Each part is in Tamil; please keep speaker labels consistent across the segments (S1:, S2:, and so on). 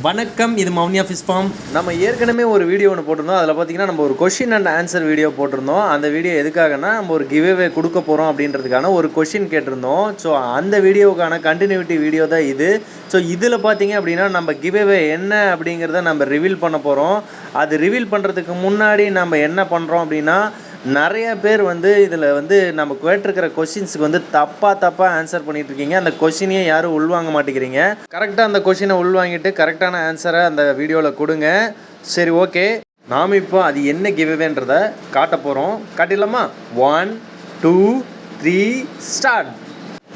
S1: வணக்கம், இது மௌனியா ஃபிஷ் ஃபார்ம்.
S2: நம்ம ஏற்கனவே ஒரு வீடியோ ஒன்று போட்டிருந்தோம். அதில் பார்த்தீங்கன்னா நம்ம ஒரு கொஷின் அண்ட் ஆன்சர் வீடியோ போட்டிருந்தோம். அந்த வீடியோ எதுக்காகனா நம்ம ஒரு கிவ்அவே கொடுக்க போகிறோம் அப்படின்றதுக்கான ஒரு கொஷின் கேட்டிருந்தோம். ஸோ அந்த வீடியோவுக்கான கண்டினியூட்டி வீடியோ தான் இது. ஸோ இதில் பார்த்தீங்க அப்படின்னா நம்ம கிவ்அவே என்ன அப்படிங்கிறத நம்ம ரிவீல் பண்ண போகிறோம். அது ரிவீல் பண்ணுறதுக்கு முன்னாடி நம்ம என்ன பண்ணுறோம் அப்படின்னா, நிறைய பேர் இதில் நம்ம கேட்டிருக்கிற கொஷின்ஸுக்கு தப்பாக ஆன்சர் பண்ணிகிட்ருக்கீங்க. அந்த கொஷினையே யாரும் உள்வாங்க மாட்டேங்கிறீங்க. கரெக்டாக அந்த கொஷினை உள்வாங்கிட்டு கரெக்டான ஆன்சரை அந்த வீடியோவில் கொடுங்க. சரி, ஓகே. நாம் இப்போ அது என்ன கிவ்அவேன்றதை காட்ட போகிறோம். காட்டிடலாமா? 1 2 3 ஸ்டார்ட்.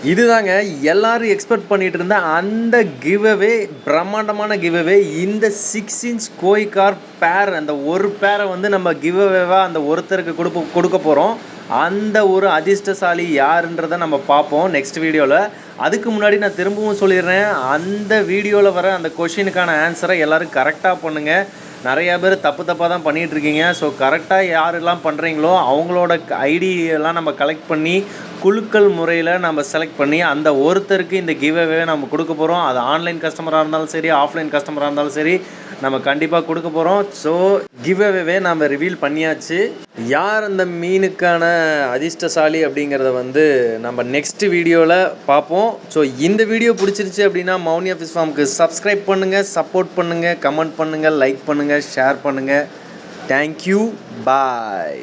S2: இதுதாங்க எல்லாரும் எக்ஸ்பெக்ட் பண்ணிட்டு இருந்த அந்த கிவ்அவே, பிரம்மாண்டமான கிவ்அவே. இந்த 6 inch கோய் கார்ப் பேர், அந்த ஒரு பேரை நம்ம கிவ்அவேவாக அந்த ஒருத்தருக்கு கொடுக்க போகிறோம். அந்த ஒரு அதிர்ஷ்டசாலி யாருன்றதை நம்ம பார்ப்போம் நெக்ஸ்ட் வீடியோவில். அதுக்கு முன்னாடி நான் திரும்பவும் சொல்லிடுறேன், அந்த வீடியோவில் வர அந்த கொஷினுக்கான ஆன்சரை எல்லோரும் கரெக்டாக பண்ணுங்கள். நிறையா பேர் தப்பாக தான் பண்ணிகிட்ருக்கீங்க. ஸோ கரெக்டாக யாரெல்லாம் பண்ணுறீங்களோ அவங்களோட ஐடியெல்லாம் நம்ம கலெக்ட் பண்ணி குழுக்கள் முறையில் நம்ம செலக்ட் பண்ணி அந்த ஒருத்தருக்கு இந்த கிவ்அவே நம்ம கொடுக்க போகிறோம். அது ஆன்லைன் கஸ்டமராக இருந்தாலும் சரி, ஆஃப்லைன் கஸ்டமராக இருந்தாலும் சரி, நம்ம கண்டிப்பாக கொடுக்க போகிறோம். ஸோ கிவ்அவே நம்ம ரிவீல் பண்ணியாச்சு. யார் அந்த மீனுக்கான அதிர்ஷ்டசாலி அப்படிங்கிறத நம்ம நெக்ஸ்ட் வீடியோவில் பார்ப்போம். ஸோ இந்த வீடியோ பிடிச்சிருச்சு அப்படின்னா மௌனியா ஃபிஷ் ஃபார்முக்கு சப்ஸ்கிரைப் பண்ணுங்கள், சப்போர்ட் பண்ணுங்கள், கமெண்ட் பண்ணுங்கள், லைக் பண்ணுங்கள், ஷேர் பண்ணுங்கள். தேங்க்யூ, பாய்.